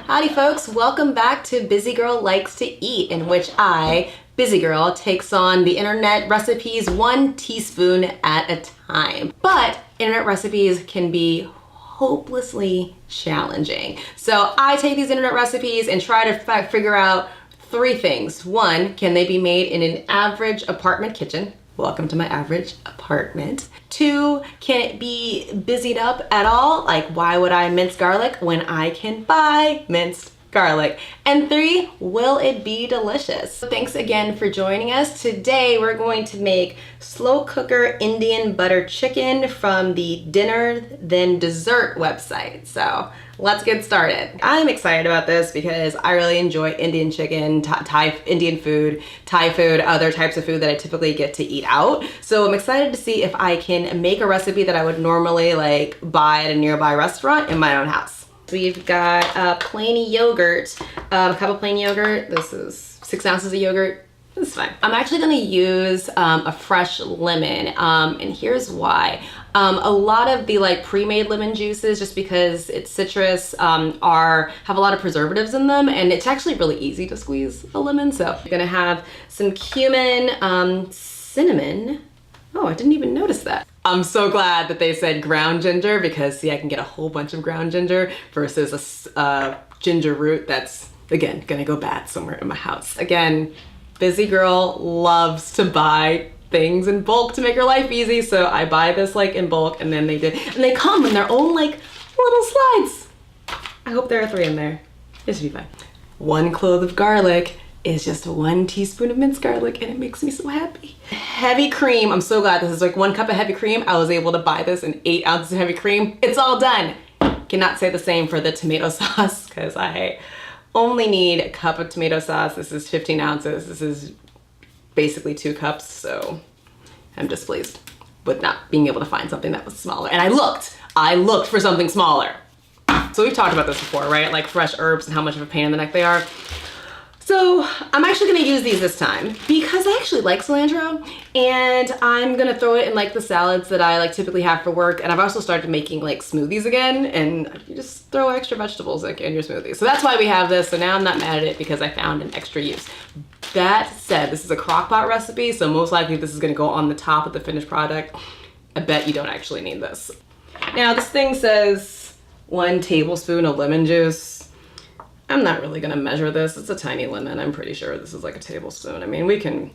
Howdy folks, welcome back to Busy Girl Likes to Eat, in which I, Busy Girl, takes on the internet recipes 1 teaspoon at a time. But internet recipes can be hopelessly challenging. So I take these internet recipes and try to figure out 3 things. 1, can they be made in an average apartment kitchen? Welcome to my average apartment. 2, can it be busied up at all? Like, why would I mince garlic when I can buy minced garlic? And 3, will it be delicious? Thanks again for joining us. Today we're going to make slow cooker Indian butter chicken from the Dinner Then Dessert website. So let's get started. I'm excited about this because I really enjoy Indian chicken, Indian food, Thai food, other types of food that I typically get to eat out. So I'm excited to see if I can make a recipe that I would normally like buy at a nearby restaurant in my own house. We've got plain yogurt, a cup of plain yogurt. This is 6 ounces of yogurt. This is fine. I'm actually gonna use a fresh lemon, and here's why. A lot of the like pre-made lemon juices, just because it's citrus, have a lot of preservatives in them, and it's actually really easy to squeeze a lemon. So you're gonna have some cumin, cinnamon. Oh, I didn't even notice that. I'm so glad that they said ground ginger, because see, I can get a whole bunch of ground ginger versus a ginger root that's, again, gonna go bad somewhere in my house. Again, Busy Girl loves to buy things in bulk to make her life easy, so I buy this like in bulk, and then they come in their own like little slides. I hope there are 3 in there. This should be fine. 1 clove of garlic is just 1 teaspoon of minced garlic, and it makes me so happy. Heavy cream, I'm so glad this is like 1 cup of heavy cream. I was able to buy this in 8 ounces of heavy cream. It's all done. Cannot say the same for the tomato sauce, because I only need a cup of tomato sauce. This is 15 ounces. This is basically 2 cups, so I'm displeased with not being able to find something that was smaller. And I looked for something smaller. So we've talked about this before, right? Like fresh herbs and how much of a pain in the neck they are. So I'm actually gonna use these this time because I actually like cilantro, and I'm gonna throw it in like the salads that I like typically have for work. And I've also started making like smoothies again, and you just throw extra vegetables like in your smoothie. So that's why we have this. So now I'm not mad at it because I found an extra use. That said, this is a crock pot recipe, so most likely this is gonna go on the top of the finished product. I bet you don't actually need this. Now this thing says 1 tablespoon of lemon juice. I'm not really gonna measure this. It's a tiny lemon. I'm pretty sure this is like a tablespoon. I mean, we can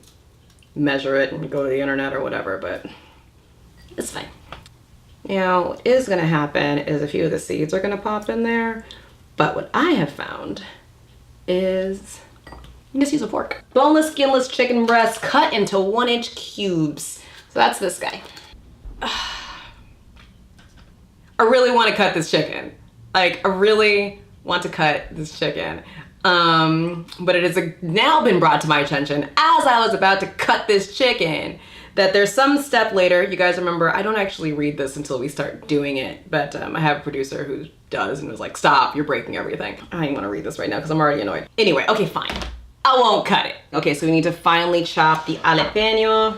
measure it and go to the internet or whatever, but it's fine. Now, what is gonna happen is a few of the seeds are gonna pop in there, but what I have found is, you just use a fork. Boneless, skinless chicken breast cut into 1-inch cubes. So that's this guy. I really wanna cut this chicken. Like, I really want to cut this chicken. But it has now been brought to my attention as I was about to cut this chicken that there's some step later. You guys remember, I don't actually read this until we start doing it, but I have a producer who does and was like, stop, you're breaking everything. I don't even want to read this right now because I'm already annoyed. Anyway, okay, fine. I won't cut it. Okay, so we need to finally chop the jalapeno.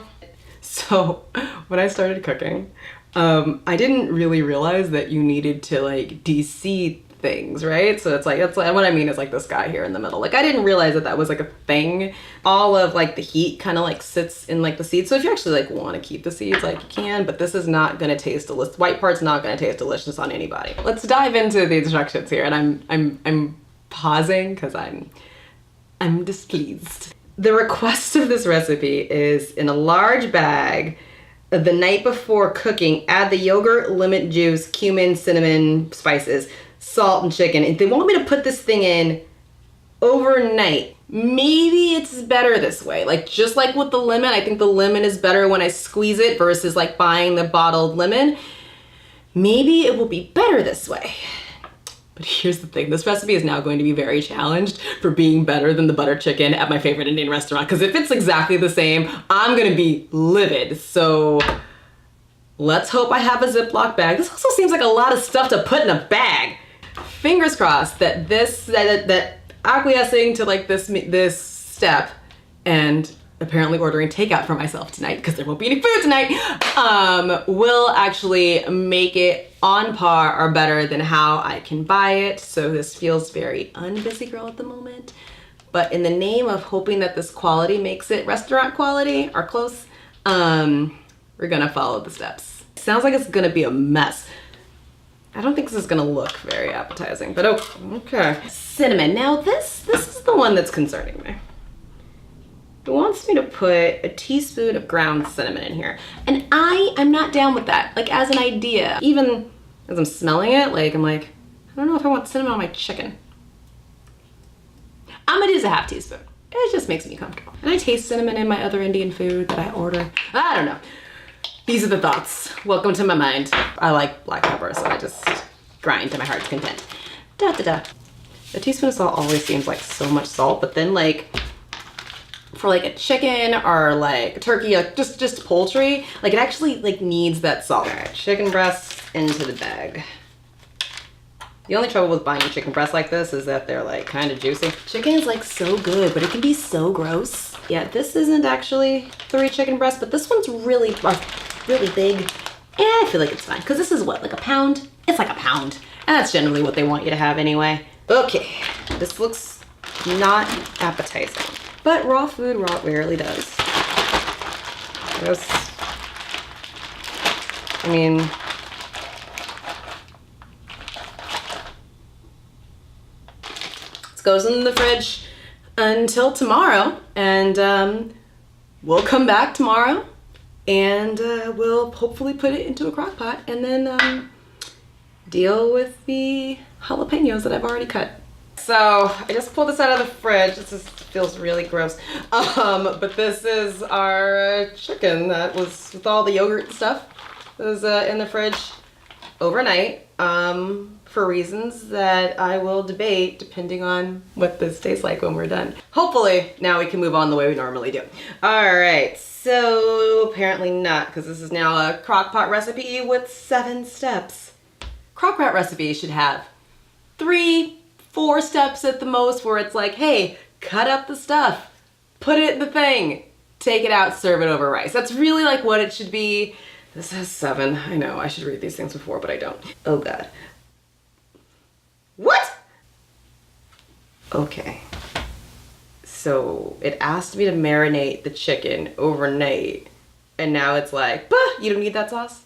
So when I started cooking, I didn't really realize that you needed to like de-seed things, right? So it's like, that's what I mean is like this guy here in the middle. Like I didn't realize that that was like a thing. All of like the heat kind of like sits in like the seeds. So if you actually like want to keep the seeds, like you can, but this is not gonna taste delicious. White part's not gonna taste delicious on anybody. Let's dive into the instructions here, and I'm pausing because I'm displeased. The request of this recipe is in a large bag. The night before cooking, add the yogurt, lemon juice, cumin, cinnamon, spices, salt, and chicken. If they want me to put this thing in overnight, maybe it's better this way. Like just like with the lemon, I think the lemon is better when I squeeze it versus like buying the bottled lemon. Maybe it will be better this way. But here's the thing, this recipe is now going to be very challenged for being better than the butter chicken at my favorite Indian restaurant, because if it's exactly the same, I'm gonna be livid. So let's hope I have a Ziploc bag. This also seems like a lot of stuff to put in a bag. Fingers crossed that that acquiescing to like this step and apparently ordering takeout for myself tonight because there won't be any food tonight, will actually make it on par or better than how I can buy it. So this feels very unbusy girl at the moment. But in the name of hoping that this quality makes it restaurant quality or close, we're gonna follow the steps. Sounds like it's gonna be a mess. I don't think this is gonna look very appetizing, but okay. Cinnamon. Now this is the one that's concerning me. It wants me to put a teaspoon of ground cinnamon in here. And I'm not down with that, like as an idea. Even as I'm smelling it, like I'm like, I don't know if I want cinnamon on my chicken. I'm gonna use a half teaspoon. It just makes me comfortable. And I taste cinnamon in my other Indian food that I order. I don't know. These are the thoughts. Welcome to my mind. I like black pepper, so I just grind to my heart's content. Da da da. A teaspoon of salt always seems like so much salt, but then like for like a chicken or like a turkey, like just poultry, like it actually like needs that salt. All right, chicken breasts into the bag. The only trouble with buying a chicken breast like this is that they're like kind of juicy. Chicken is like so good, but it can be so gross. Yeah, this isn't actually 3 chicken breasts, but this one's really big. I feel like it's fine, because this is what, like a pound? It's like a pound. And that's generally what they want you to have anyway. Okay, this looks not appetizing, but raw food rarely does. I mean, this goes in the fridge until tomorrow, and we'll come back tomorrow and we'll hopefully put it into a crock pot and then deal with the jalapenos that I've already cut. So I just pulled this out of the fridge. This feels really gross. But this is our chicken that was with all the yogurt and stuff. It was in the fridge overnight for reasons that I will debate depending on what this tastes like when we're done. Hopefully now we can move on the way we normally do. All right, so apparently not, because this is now a crock pot recipe with 7 steps. Crock pot recipes should have 3, 4 steps at the most, where it's like, hey, cut up the stuff, put it in the thing, take it out, serve it over rice. That's really like what it should be. This has 7. I know, I should read these things before, but I don't. Oh God. What? Okay. So it asked me to marinate the chicken overnight, and now it's like, bah, you don't need that sauce?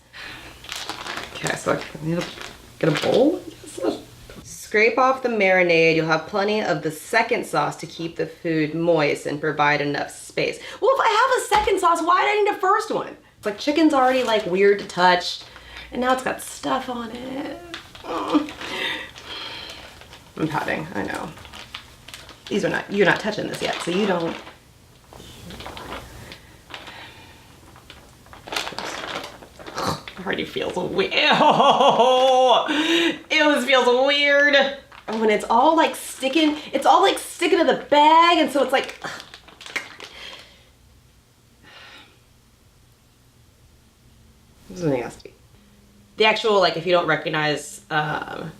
Okay, so I need to get a bowl? Scrape off the marinade. You'll have plenty of the second sauce to keep the food moist and provide enough space. Well, if I have a second sauce, why did I need a first one? It's like chicken's already like weird to touch, and now it's got stuff on it. Oh. I'm pouting, I know. These are not, you're not touching this yet, so you don't. It already feels weird. Ew, this feels weird. And when it's all like sticking, it's all like sticking to the bag, and so it's like, ugh. This is nasty. The actual, like, if you don't recognize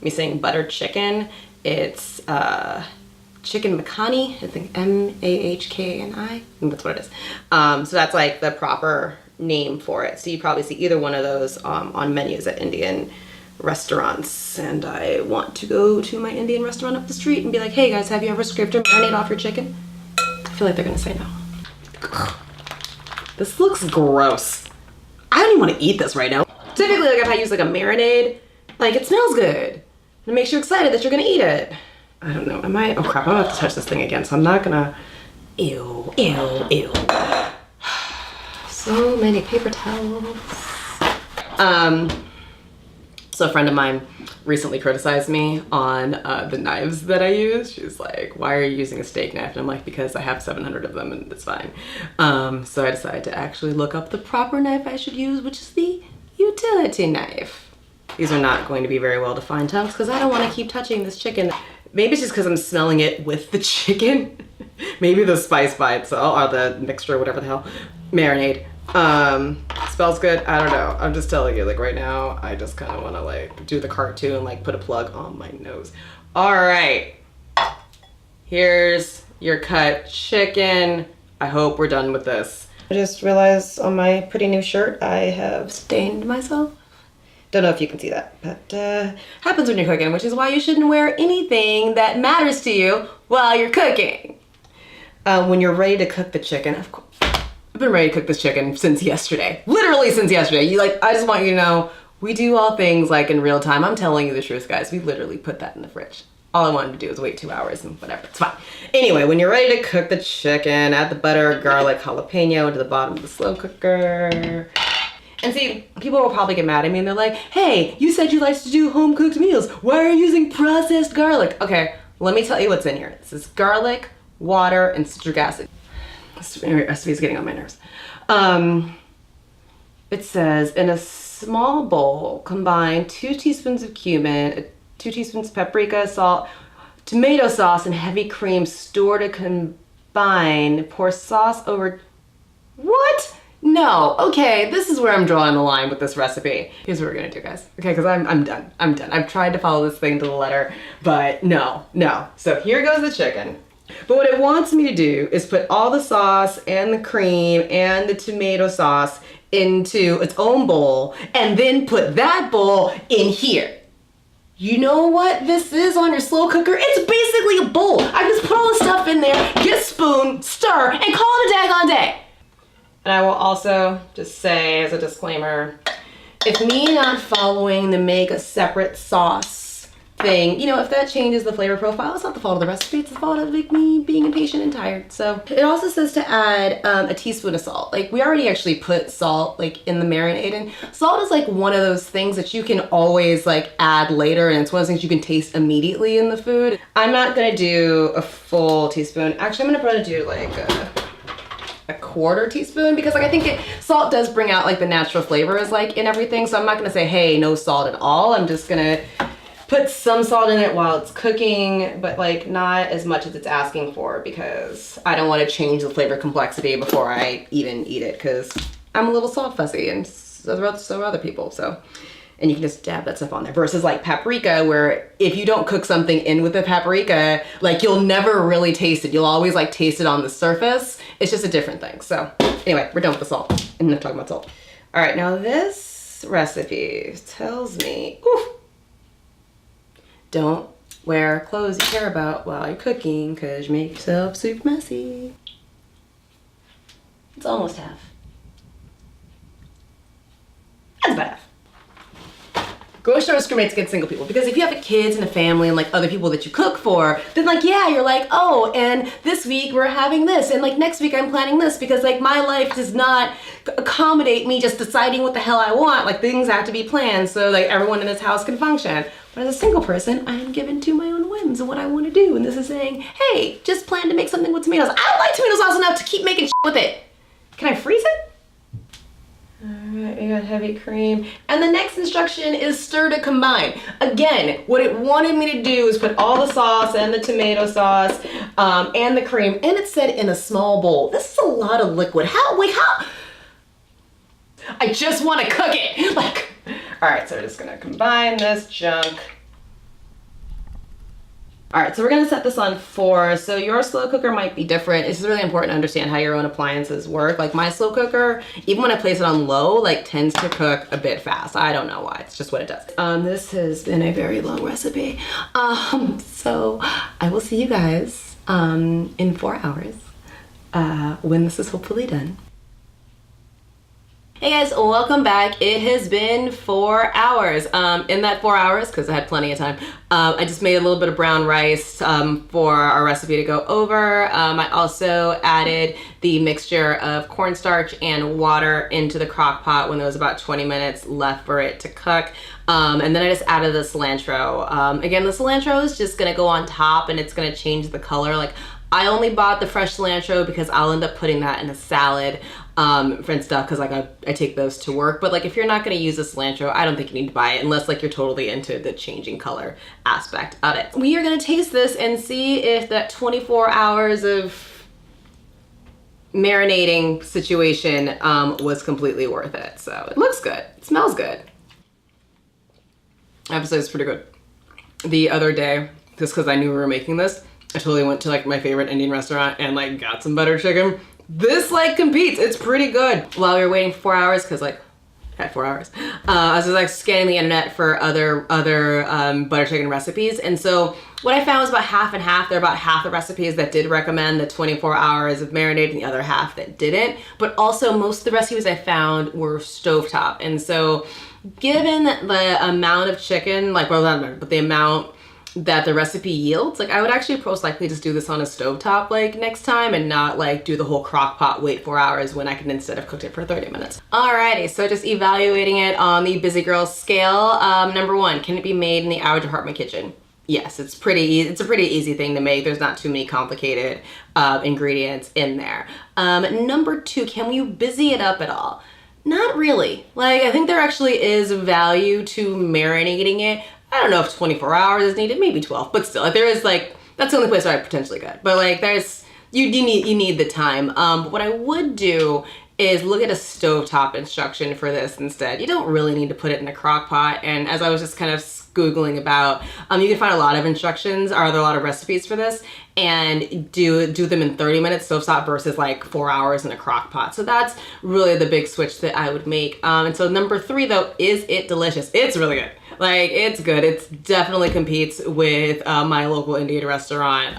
me saying buttered chicken, it's chicken makhani. I think M-A-H-K-N-I. I think that's what it is. So that's like the proper name for it. So you probably see either one of those on menus at Indian restaurants. And I want to go to my Indian restaurant up the street and be like, hey guys, have you ever scraped or marinated off your chicken? I feel like they're gonna say no. This looks gross. I don't even want to eat this right now. Typically, like if I use like a marinade, like it smells good. And it makes you excited that you're gonna eat it. I don't know, oh crap, I'm gonna have to touch this thing again, so I'm not gonna, ew, ew, ew. So many paper towels. So a friend of mine recently criticized me on the knives that I use. She's like, why are you using a steak knife? And I'm like, because I have 700 of them and it's fine. So I decided to actually look up the proper knife I should use, which is the utility knife. These are not going to be very well defined tongues because I don't want to keep touching this chicken. Maybe it's just because I'm smelling it with the chicken. Maybe the spice by itself, or the mixture, whatever the hell, marinade. Smells good. I don't know. I'm just telling you, like right now, I just kind of want to like do the cartoon, like put a plug on my nose. All right, here's your cut chicken. I hope we're done with this. I just realized on my pretty new shirt, I have stained myself. Don't know if you can see that, but happens when you're cooking, which is why you shouldn't wear anything that matters to you while you're cooking. When you're ready to cook the chicken, of course, I've been ready to cook this chicken since yesterday. Literally since yesterday. I just want you to know, we do all things like in real time. I'm telling you the truth, guys. We literally put that in the fridge. All I wanted to do was wait 2 hours and whatever, it's fine. Anyway, when you're ready to cook the chicken, add the butter, garlic, jalapeno to the bottom of the slow cooker. And see, people will probably get mad at me and they're like, hey, you said you like to do home cooked meals. Why are you using processed garlic? Okay, let me tell you what's in here. This is garlic, water, and citric acid. This recipe is getting on my nerves. It says, in a small bowl, combine 2 teaspoons of cumin, 2 teaspoons of paprika, salt, tomato sauce, and heavy cream. Store to combine. Pour sauce over. What? No. Okay, this is where I'm drawing the line with this recipe. Here's what we're gonna do, guys. Okay, because I'm done. I'm done. I've tried to follow this thing to the letter, but no. So here goes the chicken. But what it wants me to do is put all the sauce and the cream and the tomato sauce into its own bowl and then put that bowl in here. You know what this is on your slow cooker? It's basically a bowl. I just put all the stuff in there, get a spoon, stir, and call it a daggone day. And I will also just say as a disclaimer, if me not following the make a separate sauce thing, if that changes the flavor profile, it's not the fault of the recipe, it's the fault of me being impatient and tired. So it also says to add a teaspoon of salt. We already actually put salt in the marinade, and salt is one of those things that you can always add later, and it's one of those things you can taste immediately in the food. I'm not gonna do a full teaspoon. Actually, I'm gonna probably do a quarter teaspoon, because I think salt does bring out the natural flavors in everything. So I'm not gonna say, hey, no salt at all. I'm just gonna put some salt in it while it's cooking, but not as much as it's asking for, because I don't want to change the flavor complexity before I even eat it, because I'm a little salt fussy, and so are other people. So, and you can just dab that stuff on there, versus paprika, where if you don't cook something in with the paprika, you'll never really taste it. You'll always taste it on the surface. It's just a different thing. So anyway, we're done with the salt. I'm not talking about salt. All right, now this recipe tells me, don't wear clothes you care about while you're cooking, because you make yourself super messy. It's almost half. That's about half. Grocery store discriminates against single people, because if you have kids and a family and other people that you cook for, then yeah, you're oh, and this week we're having this, and next week I'm planning this, because my life does not accommodate me just deciding what the hell I want. Things have to be planned so everyone in this house can function. But as a single person, I am given to my own whims and what I want to do, and this is saying, hey, just plan to make something with tomatoes. I don't like tomato sauce enough to keep making shit with it. Can I freeze it? Alright, we got heavy cream. And the next instruction is stir to combine. Again, what it wanted me to do is put all the sauce and the tomato sauce and the cream, and it said in a small bowl. This is a lot of liquid. How? I just want to cook it. Alright, so we're just gonna combine this junk. Alright, so we're gonna set this on 4. So your slow cooker might be different. It's really important to understand how your own appliances work. My slow cooker, even when I place it on low, tends to cook a bit fast. I don't know why, it's just what it does. This has been a very long recipe. So I will see you guys in 4 hours when this is hopefully done. Hey guys, welcome back. It has been 4 hours. In that 4 hours, because I had plenty of time, I just made a little bit of brown rice for our recipe to go over. I also added the mixture of cornstarch and water into the crock pot when there was about 20 minutes left for it to cook. And then I just added the cilantro. Again, the cilantro is just gonna go on top and it's gonna change the color. I only bought the fresh cilantro because I'll end up putting that in a salad and stuff, because I take those to work. But if you're not going to use the cilantro, I don't think you need to buy it unless you're totally into the changing color aspect of it. We are going to taste this and see if that 24 hours of marinating situation was completely worth it. So it looks good. It smells good. I have to say it's pretty good. The other day, just because I knew we were making this, I totally went to my favorite Indian restaurant and got some butter chicken. this like competes. It's pretty good. While we were waiting for 4 hours, because like I had 4 hours, I was just like scanning the internet for other butter chicken recipes. And so what I found was about half and half. There are about half the recipes that did recommend the 24 hours of marinade and the other half that didn't. But also most of the recipes I found were stovetop. And so given the amount of chicken, like, well, not amount, but the amount that the recipe yields, like I would actually most likely just do this on a stovetop like next time and not like do the whole crock pot, wait 4 hours when I can instead have cooked it for 30 minutes. Alrighty, so just evaluating it on the busy girl scale. Number 1, can it be made in the average apartment kitchen? Yes, it's pretty easy. It's a pretty easy thing to make. There's not too many complicated ingredients in there. Number 2, can we busy it up at all? Not really. Like, I think there actually is value to marinating it. I don't know if 24 hours is needed, maybe 12, but still, like, there is like, that's the only place where I potentially could. But like, there's, you need the time. But what I would do is look at a stovetop instruction for this instead. You don't really need to put it in a crock pot. And as I was just kind of Googling about, you can find a lot of instructions, or there are a lot of recipes for this, and do them in 30 minutes stovetop versus like 4 hours in a crock pot. So that's really the big switch that I would make. And so number 3 though, is it delicious? It's really good. Like, it's good. It definitely competes with my local Indian restaurant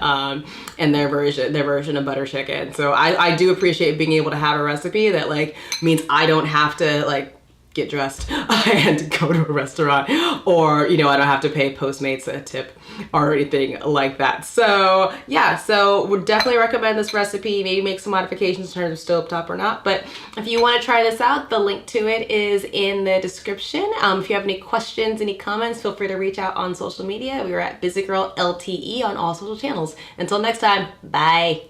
and their version of butter chicken. So I do appreciate being able to have a recipe that like means I don't have to like get dressed and go to a restaurant, or I don't have to pay Postmates a tip or anything like that. So yeah, so would definitely recommend this recipe. Maybe make some modifications in terms of stovetop or not, but if you want to try this out, the link to it is in the description. If you have any questions, any comments, feel free to reach out on social media. We are at busygirl LTE on all social channels. Until next time, bye.